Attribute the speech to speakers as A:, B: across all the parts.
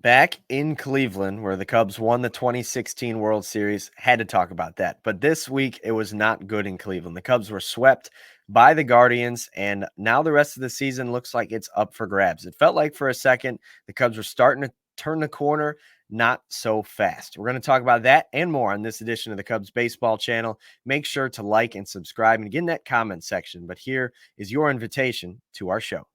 A: Back in Cleveland, where the Cubs won the 2016 World Series, had to talk about that. But this week, it was not good in Cleveland. The Cubs were swept by the Guardians, and now the rest of the season looks like it's up for grabs. It felt like for a second the Cubs were starting to turn the corner, not so fast. We're going to talk about that and more on this edition of the Cubs Baseball Channel. Make sure to like and subscribe and get in that comment section. But here is your invitation to our show.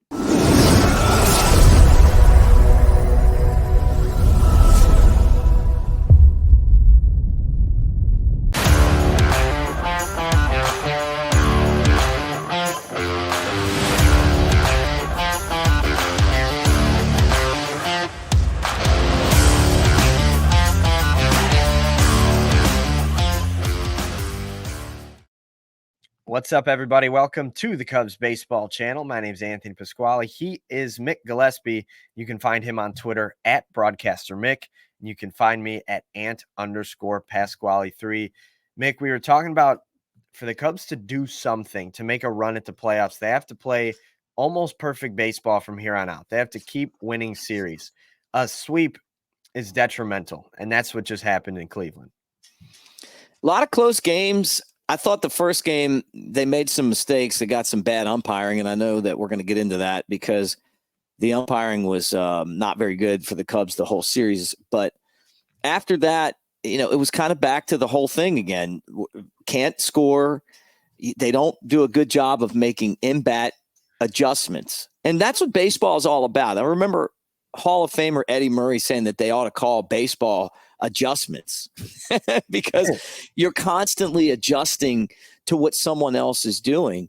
A: What's up, everybody? Welcome to the Cubs Baseball Channel. My name is Anthony Pasquale. He is Mick Gillespie. You can find him on Twitter at Broadcaster Mick. And you can find me at Ant_Pasquale3. Mick, we were talking about for the Cubs to do something, to make a run at the playoffs, they have to play almost perfect baseball from here on out. They have to keep winning series. A sweep is detrimental, and that's what just happened in Cleveland.
B: A lot of close games. I thought the first game, they made some mistakes. They got some bad umpiring, and I know that we're going to get into that because the umpiring was not very good for the Cubs the whole series. But after that, it was kind of back to the whole thing again. Can't score. They don't do a good job of making in-bat adjustments. And that's what baseball is all about. I remember Hall of Famer Eddie Murray saying that they ought to call baseball adjustments because you're constantly adjusting to what someone else is doing.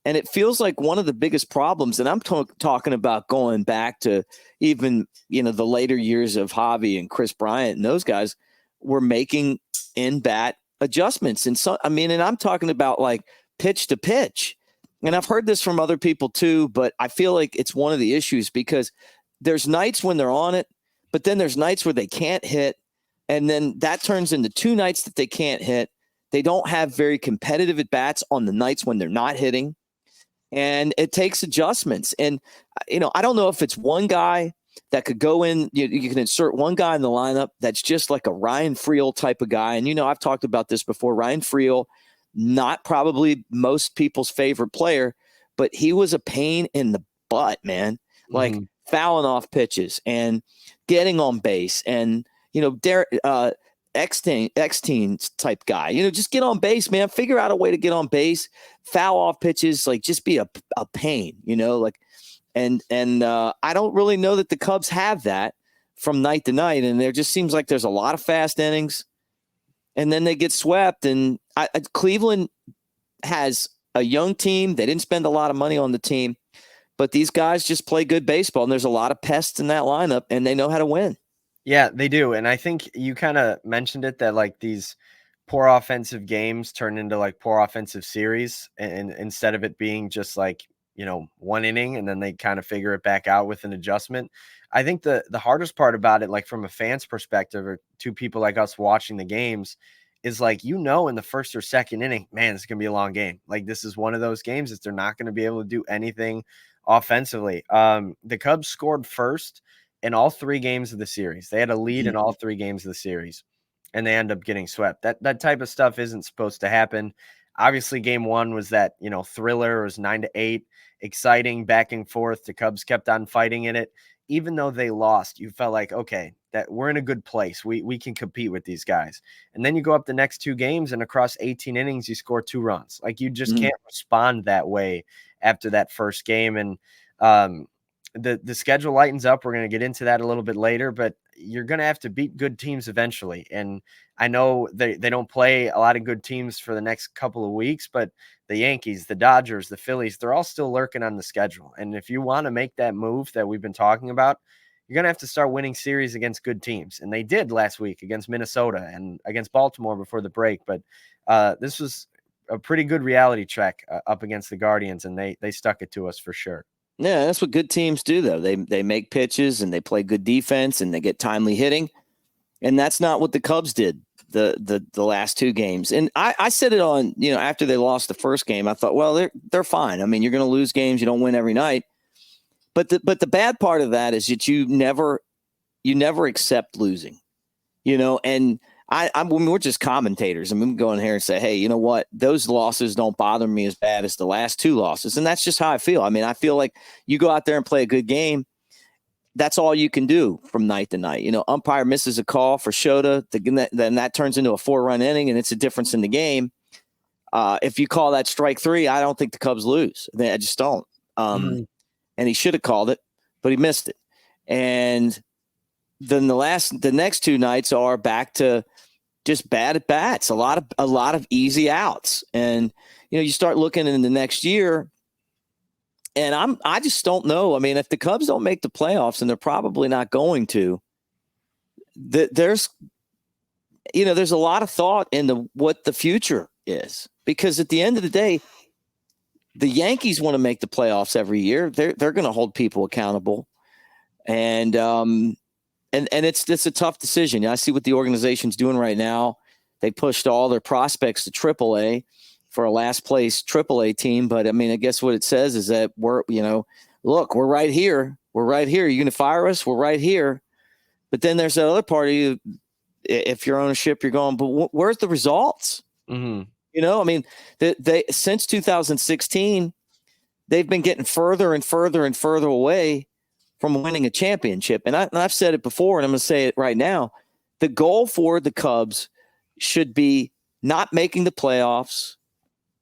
B: And it feels like one of the biggest problems, and I'm talking about going back to even, the later years of Javi and Chris Bryant and those guys were making in-bat adjustments. And and I'm talking about like pitch to pitch. And I've heard this from other people too, but I feel like it's one of the issues because there's nights when they're on it, but then there's nights where they can't hit. And then that turns into two nights that they can't hit. They don't have very competitive at-bats on the nights when they're not hitting. And it takes adjustments. And, I don't know if it's one guy that could go in. You can insert one guy in the lineup that's just like a Ryan Friel type of guy. And, I've talked about this before. Ryan Friel, not probably most people's favorite player, but he was a pain in the butt, man. Like fouling off pitches and getting on base and, X-Teen type guy, just get on base, man. Figure out a way to get on base, foul off pitches, like just be a pain, and I don't really know that the Cubs have that from night to night. And there just seems like there's a lot of fast innings and then they get swept. And Cleveland has a young team. They didn't spend a lot of money on the team, but these guys just play good baseball. And there's a lot of pests in that lineup and they know how to win.
A: Yeah, they do. And I think you kind of mentioned it that like these poor offensive games turn into like poor offensive series. And instead of it being just like, one inning and then they kind of figure it back out with an adjustment. I think the hardest part about it, like from a fan's perspective or to people like us watching the games is like, in the first or second inning, man, it's going to be a long game. Like this is one of those games that they're not going to be able to do anything offensively. The Cubs scored first in all three games of the series. They had a lead in all three games of the series, and they end up getting swept. That type of stuff isn't supposed to happen. Obviously, game one was that, thriller. It was 9-8, exciting, back and forth. The Cubs kept on fighting in it. Even though they lost, you felt like, okay, that we're in a good place. We can compete with these guys. And then you go up the next two games, and across 18 innings, you score 2 runs. Like you just can't respond that way after that first game. And the schedule lightens up. We're going to get into that a little bit later, but you're going to have to beat good teams eventually. And I know they don't play a lot of good teams for the next couple of weeks, but the Yankees, the Dodgers, the Phillies, they're all still lurking on the schedule. And if you want to make that move that we've been talking about, you're going to have to start winning series against good teams. And they did last week against Minnesota and against Baltimore before the break. But this was a pretty good reality check up against the Guardians, and they stuck it to us for sure.
B: Yeah, that's what good teams do, though. They make pitches and they play good defense and they get timely hitting. And that's not what the Cubs did the last two games. And I said it on, after they lost the first game, I thought, well, they're fine. I mean, you're going to lose games. You don't win every night. But the bad part of that is that you you never accept losing, and we're just commentators. I mean, we go in here and say, hey, you know what? Those losses don't bother me as bad as the last 2 losses. And that's just how I feel. I mean, I feel like you go out there and play a good game. That's all you can do from night to night. Umpire misses a call for Shota, then that turns into a 4-run inning, and it's a difference in the game. If you call that strike 3, I don't think the Cubs lose. I just don't. And he should have called it, but he missed it. And then the next 2 nights are back to just bad at bats, a lot of easy outs. And, you start looking in the next year, and I just don't know. I mean, if the Cubs don't make the playoffs, and they're probably not going to, there's a lot of thought into what the future is, because at the end of the day, the Yankees want to make the playoffs every year. They're going to hold people accountable. And it's a tough decision. I see what the organization's doing right now. They pushed all their prospects to AAA for a last place AAA team. But I mean, I guess what it says is that we're right here. We're right here. You're going to fire us? We're right here. But then there's that other part of you. If you're ownership, you're going, but where's the results? I mean, they since 2016, they've been getting further and further and further away from winning a championship. And I've said it before, and I'm going to say it right now. The goal for the Cubs should be not making the playoffs,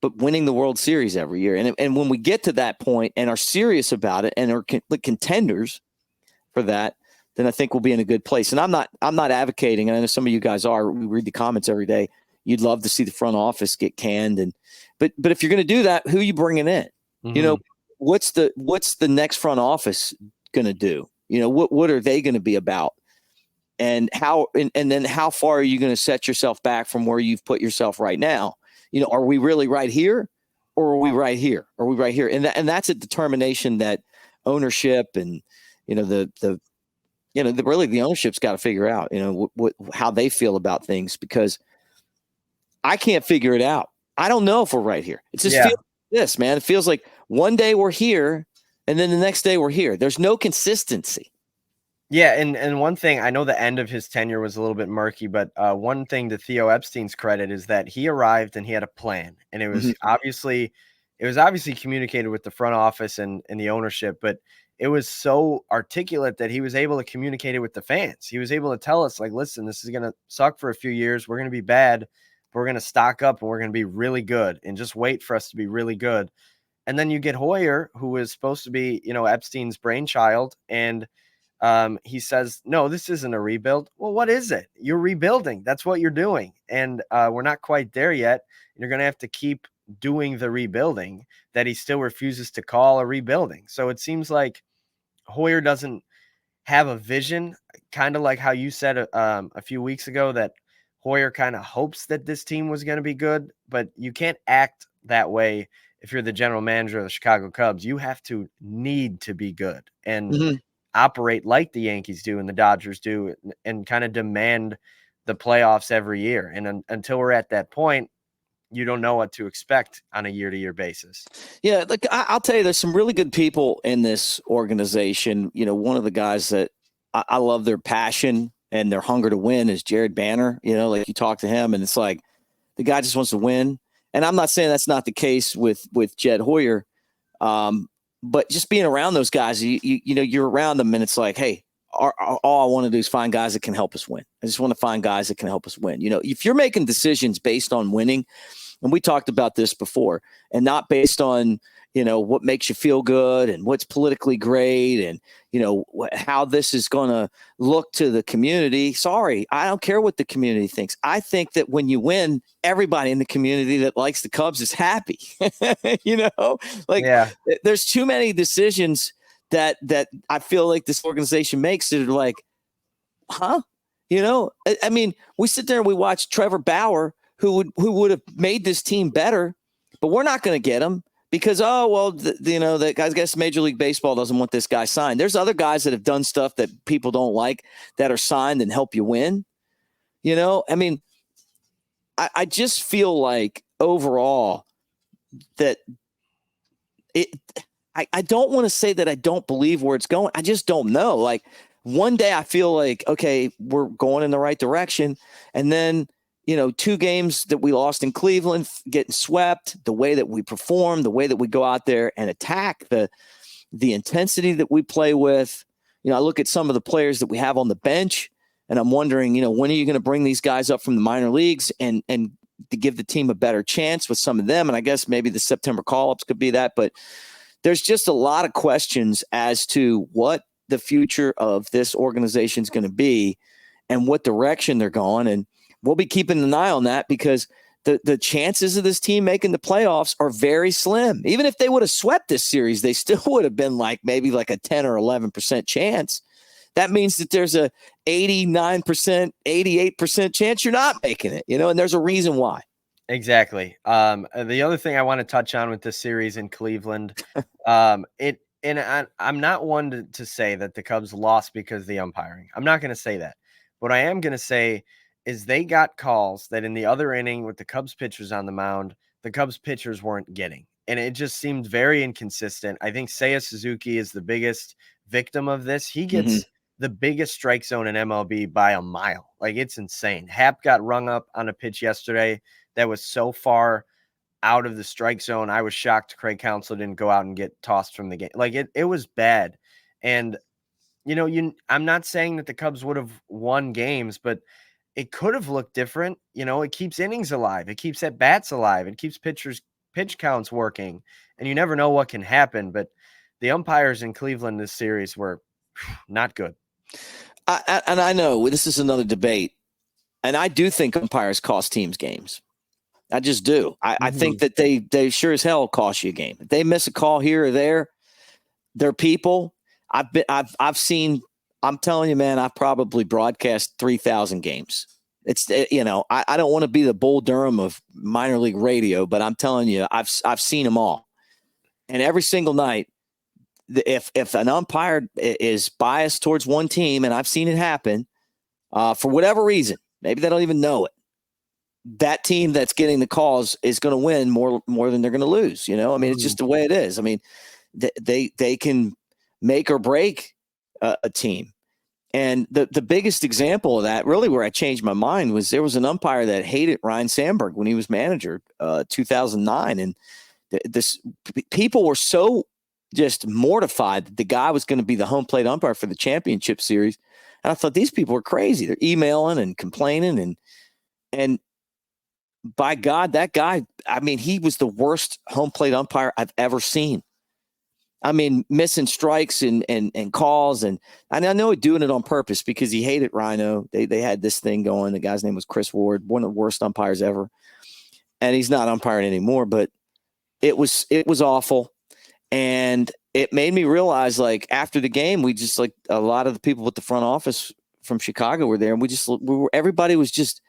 B: but winning the World Series every year. And when we get to that point and are serious about it and are contenders for that, then I think we'll be in a good place. And I'm not advocating, and I know some of you guys are. We read the comments every day. You'd love to see the front office get canned, but if you're going to do that, who are you bringing in? What's the next front office going to do? What are they going to be about? And how and then how far are you going to set yourself back from where you've put yourself right now? Are we really right here, or are we right here? Are we right here? And that's a determination that ownership and the ownership's got to figure out how they feel about things, because I can't figure it out. I don't know if we're right here. It just feels like this, man. It feels like one day we're here, and then the next day we're here. There's no consistency.
A: Yeah, and one thing, I know the end of his tenure was a little bit murky, but one thing to Theo Epstein's credit is that he arrived and he had a plan, and it was obviously communicated with the front office and the ownership, but it was so articulate that he was able to communicate it with the fans. He was able to tell us, like, listen, this is going to suck for a few years. We're going to be bad, but we're going to stock up and we're going to be really good, and just wait for us to be really good. And then you get Hoyer, who is supposed to be, Epstein's brainchild, and he says, no, this isn't a rebuild. Well, what is it? You're rebuilding. That's what you're doing. And we're not quite there yet. You're going to have to keep doing the rebuilding that he still refuses to call a rebuilding. So it seems like Hoyer doesn't have a vision, kind of like how you said a few weeks ago that Hoyer kind of hopes that this team was going to be good, but you can't act that way if you're the general manager of the Chicago Cubs. You have to need to be good and operate like the Yankees do and the Dodgers do, and kind of demand the playoffs every year. And until we're at that point, you don't know what to expect on a year-to-year basis.
B: Yeah, like I'll tell you, there's some really good people in this organization. One of the guys that I love their passion and their hunger to win is Jared Banner. Like you talk to him, and it's like the guy just wants to win. And I'm not saying that's not the case with Jed Hoyer, but just being around those guys, you're around them, and it's like, hey, all I want to do is find guys that can help us win. I just want to find guys that can help us win. If you're making decisions based on winning, and we talked about this before, and not based on, what makes you feel good and what's politically great and, how this is going to look to the community. Sorry, I don't care what the community thinks. I think that when you win, everybody in the community that likes the Cubs is happy. There's too many decisions that I feel like this organization makes that are like, huh? I mean, we sit there and we watch Trevor Bauer, who would have made this team better, but we're not going to get him because, the guys, guess Major League Baseball doesn't want this guy signed. There's other guys that have done stuff that people don't like that are signed and help you win. I mean, I just feel like overall that I don't want to say that I don't believe where it's going. I just don't know. Like, one day I feel like, okay, we're going in the right direction. And then, 2 games that we lost in Cleveland, getting swept, the way that we perform, the way that we go out there and attack, the intensity that we play with. I look at some of the players that we have on the bench, and I'm wondering, when are you going to bring these guys up from the minor leagues and to give the team a better chance with some of them? And I guess maybe the September call-ups could be that. But there's just a lot of questions as to what the future of this organization is going to be and what direction they're going. And we'll be keeping an eye on that, because the chances of this team making the playoffs are very slim. Even if they would have swept this series, they still would have been maybe a 10 or 11% chance. That means that there's a 89%, 88% chance you're not making it, and there's a reason why.
A: Exactly. The other thing I want to touch on with this series in Cleveland, I'm not one to say that the Cubs lost because of the umpiring. I'm not going to say that. What I am going to say is they got calls that in the other inning with the Cubs pitchers on the mound, the Cubs pitchers weren't getting. And it just seemed very inconsistent. I think Seiya Suzuki is the biggest victim of this. He gets the biggest strike zone in MLB by a mile. It's insane. Happ got rung up on a pitch yesterday that was so far out of the strike zone. I was shocked Craig Counsell didn't go out and get tossed from the game. It was bad. And, I'm not saying that the Cubs would have won games, but it could have looked different. It keeps innings alive. It keeps at bats alive. It keeps pitchers' pitch counts working. And you never know what can happen. But the umpires in Cleveland this series were not good.
B: And I know this is another debate. And I do think umpires cost teams games. I just do. I think that they sure as hell cost you a game. If they miss a call here or there, they're people. I've seen. I'm telling you, man. I've probably broadcast 3,000 games. It's I don't want to be the Bull Durham of minor league radio, but I'm telling you, I've seen them all. And every single night, if an umpire is biased towards one team, and I've seen it happen for whatever reason, maybe they don't even know it, that team that's getting the calls is going to win more than they're going to lose. It's just the way it is. They can make or break a team. And the biggest example of that, really where I changed my mind, was there was an umpire that hated Ryan Sandberg when he was manager, 2009. And people were so just mortified that the guy was going to be the home plate umpire for the championship series. And I thought, these people are crazy. They're emailing and complaining. And by God, that guy, he was the worst home plate umpire I've ever seen. Missing strikes and calls. And I know he's doing it on purpose because he hated Rhino. They had this thing going. The guy's name was Chris Ward, one of the worst umpires ever. And he's not umpiring anymore, but it was awful. And it made me realize, after the game, we just, a lot of the people at the front office from Chicago were there. And everybody was just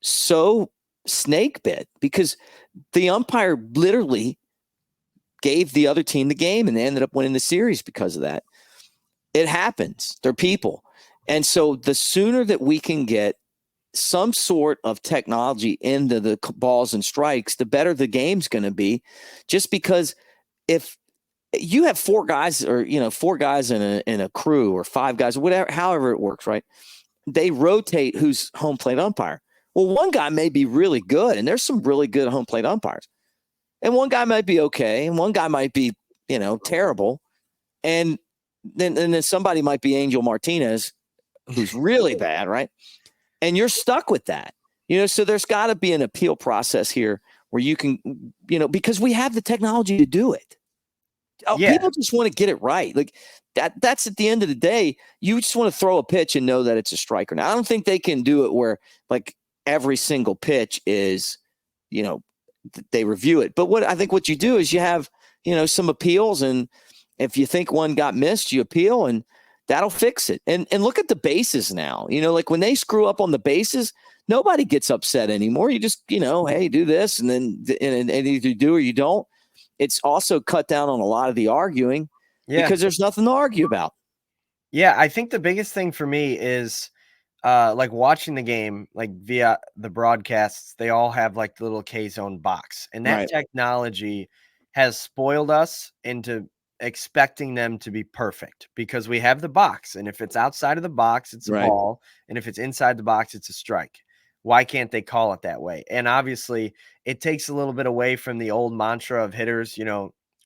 B: so snake bit because the umpire literally gave the other team the game, and they ended up winning the series because of that. It happens. They're people. And so the sooner that we can get some sort of technology into the balls and strikes, the better the game's going to be. Just because if you have 4 guys or, 4 guys in a crew, or 5 guys, whatever, however it works, right? They rotate who's home plate umpire. Well, one guy may be really good, and there's some really good home plate umpires. And one guy might be okay, and one guy might be, terrible. And then somebody might be Angel Martinez, who's really bad, right? And you're stuck with that. So there's got to be an appeal process here where you can, because we have the technology to do it. People just want to get it right. That's at the end of the day, you just want to throw a pitch and know that it's a strike or not. I don't think they can do it where every single pitch is, they review it. But what you do is you have, some appeals, and if you think one got missed, you appeal, and that'll fix it. And look at the bases now. When they screw up on the bases, nobody gets upset anymore. You just, hey, do this, and then and either you do or you don't. It's also cut down on a lot of the arguing because there's nothing to argue about.
A: Yeah, I think the biggest thing for me is watching the game, via the broadcasts, they all have the little K-zone box, and that technology has spoiled us into expecting them to be perfect because we have the box. And if it's outside of the box, it's a
B: Right.
A: ball. And if it's inside the box, it's a strike. Why can't they call it that way? And obviously, it takes a little bit away from the old mantra of hitters,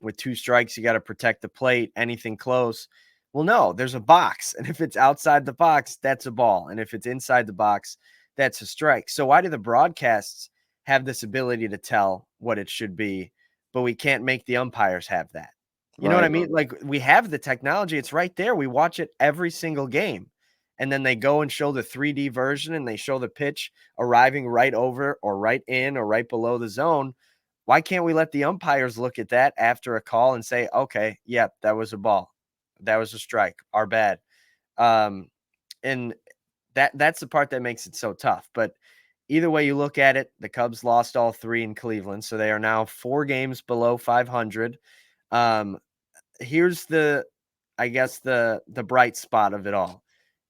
A: with 2 strikes, you got to protect the plate, anything close. Well, no, there's a box. And if it's outside the box, that's a ball. And if it's inside the box, that's a strike. So why do the broadcasts have this ability to tell what it should be, but we can't make the umpires have that? You know what I mean? Like, we have the technology. It's right there. We watch it every single game. And then they go and show the 3D version and they show the pitch arriving right over or right in or right below the zone. Why can't we let the umpires look at that after a call and say, okay, yep, that was a ball. That was a strike. Our bad. And that's the part that makes it so tough. But either way you look at it, the Cubs lost all 3 in Cleveland. So they are now 4 games below 500. Here's the bright spot of it all.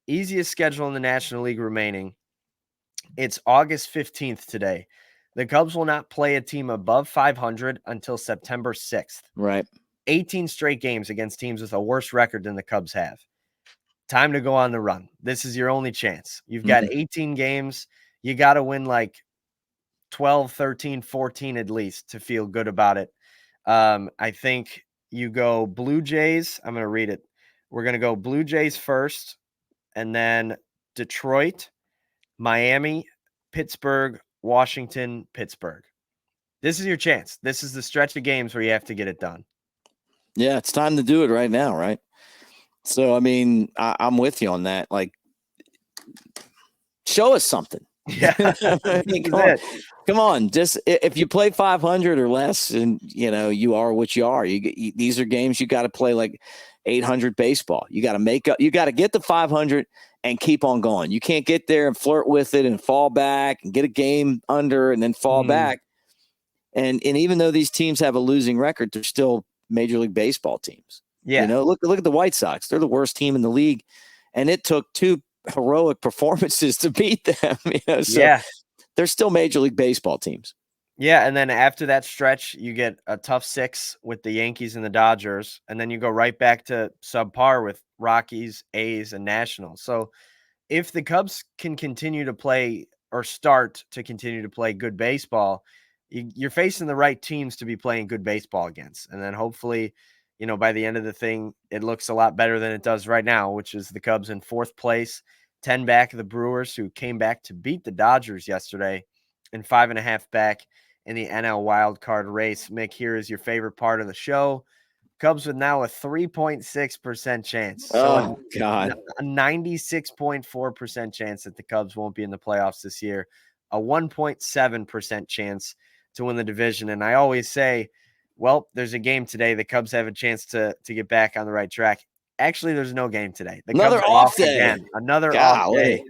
A: Easiest schedule in the National League remaining. It's August 15th today. The Cubs will not play a team above 500 until September 6th.
B: Right.
A: 18 straight games against teams with a worse record than the Cubs have. Time to go on the run. This is your only chance. You've got 18 games. You got to win like 12, 13, 14 at least to feel good about it. I think you go Blue Jays. I'm going to read it. We're going to go Blue Jays first, and then Detroit, Miami, Pittsburgh, Washington, Pittsburgh. This is your chance. This is the stretch of games where you have to get it done.
B: Yeah, it's time to do it right now, right? So, I mean, I'm with you on that. Like, show us something.
A: Yeah.
B: I mean, come on. Just if you play 500 or less, and you are what you are. These are games you got to play like 800 baseball. You got to make up. You got to get the 500 and keep on going. You can't get there and flirt with it and fall back and get a game under and then fall back. And even though these teams have a losing record, they're still Major League Baseball teams.
A: Yeah.
B: Look at the White Sox. They're the worst team in the league, and it took 2 heroic performances to beat them. So they're still Major League Baseball teams.
A: Yeah, and then after that stretch, you get a tough 6 with the Yankees and the Dodgers, and then you go right back to subpar with Rockies, A's, and Nationals. So if the Cubs can continue to play or start to continue to play good baseball, you're facing the right teams to be playing good baseball against. And then hopefully, by the end of the thing, it looks a lot better than it does right now, which is the Cubs in 4th place, 10 back of the Brewers, who came back to beat the Dodgers yesterday, and 5.5 back in the NL wild card race. Mick, here is your favorite part of the show. Cubs with now a 3.6% chance.
B: Oh, God.
A: A 96.4% chance that the Cubs won't be in the playoffs this year. A 1.7% chance to win the division. And I always say, well, there's a game today. The Cubs have a chance to get back on the right track. Actually, there's no game today. The
B: Another
A: Cubs
B: off day.
A: Again. Another off day.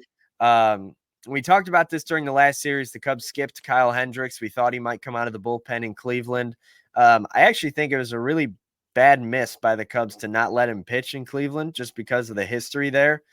A: We talked about this during the last series. The Cubs skipped Kyle Hendricks. We thought he might come out of the bullpen in Cleveland. I actually think it was a really bad miss by the Cubs to not let him pitch in Cleveland just because of the history there.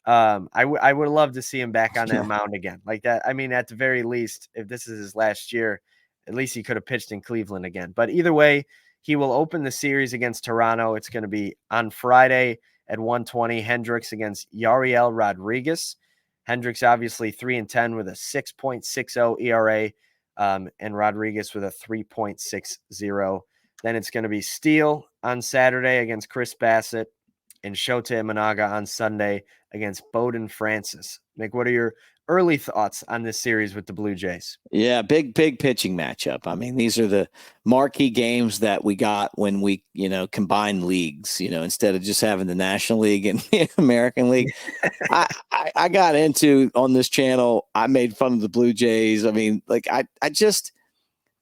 A: I would love to see him back on that mound again like that. I mean, at the very least, if this is his last year, at least he could have pitched in Cleveland again. But either way, he will open the series against Toronto. It's going to be on Friday at 1:20. Hendricks against Yariel Rodriguez. Hendricks obviously 3-10 with a 6.60 ERA, and Rodriguez with a 3.60. Then it's going to be Steele on Saturday against Chris Bassett, and Shota Imanaga on Sunday against Bowden Francis. Nick, what are your early thoughts on this series with the Blue Jays?
B: Yeah, big pitching matchup. I mean, these are the marquee games that we got when we, combined leagues, instead of just having the National League and the American League. I got into on this channel, I made fun of the Blue Jays. I mean, like I just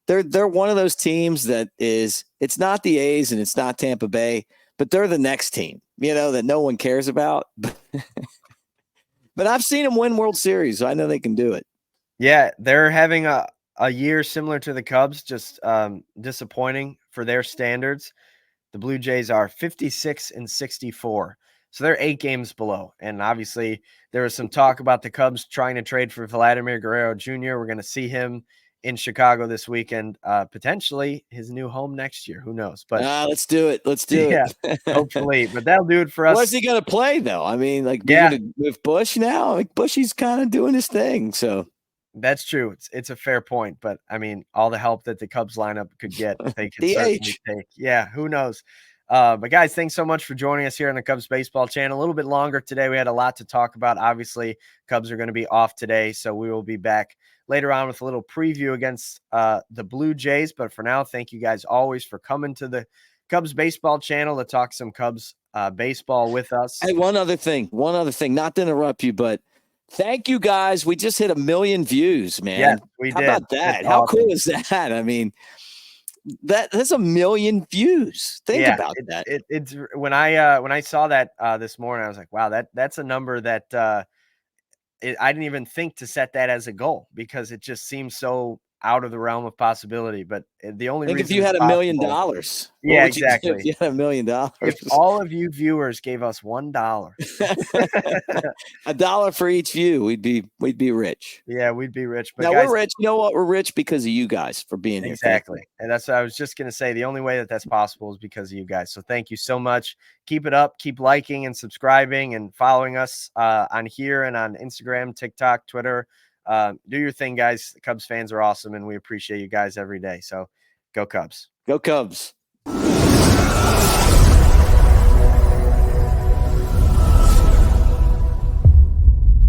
B: they're one of those teams that it's not the A's and it's not Tampa Bay, but they're the next team, that no one cares about. But I've seen them win World Series, so I know they can do it. Yeah,
A: they're having a year similar to the Cubs, just disappointing for their standards. The Blue Jays are 56-64, so they're 8 games below. And obviously, there was some talk about the Cubs trying to trade for Vladimir Guerrero Jr. We're going to see him in Chicago this weekend. Potentially his new home next year. Who knows? But
B: let's do it. Let's do
A: yeah,
B: it.
A: hopefully. But that'll do it for us.
B: Where's he going to play, though? I mean, like, with Bush now? Like, Bushy's kind of doing his thing, so.
A: That's true. It's a fair point, but I mean, all the help that the Cubs lineup could get, they could certainly take. Yeah, who knows? But guys, thanks so much for joining us here on the Cubs Baseball Channel. A little bit longer today. We had a lot to talk about. Obviously, Cubs are going to be off today, so we will be back later on with a little preview against the Blue Jays. But for now, thank you guys always for coming to the Cubs Baseball Channel to talk some Cubs baseball with us.
B: Hey, one other thing, not to interrupt you, but thank you guys. We just hit 1 million views, man.
A: Yes, we
B: How
A: did.
B: about that?
A: That's
B: How
A: awesome.
B: cool is that? I mean, that's 1 million views. Think about that.
A: It's when I saw that this morning, I was like, wow, that's a number that I didn't even think to set that as a goal because it just seems so out of the realm of possibility. But the only reason
B: if you had $1 million,
A: yeah, exactly.
B: If you had $1 million,
A: if all of you viewers gave us $1,
B: $1 for each view, we'd be rich.
A: Yeah, we'd be rich. But
B: now
A: guys,
B: we're rich. You know what? We're rich because of you guys for being here.
A: Exactly. And that's what I was just going to say. The only way that that's possible is because of you guys. So thank you so much. Keep it up. Keep liking and subscribing and following us on here and on Instagram, TikTok, Twitter. Do your thing, guys. The Cubs fans are awesome, and we appreciate you guys every day. So go Cubs.
B: Go Cubs.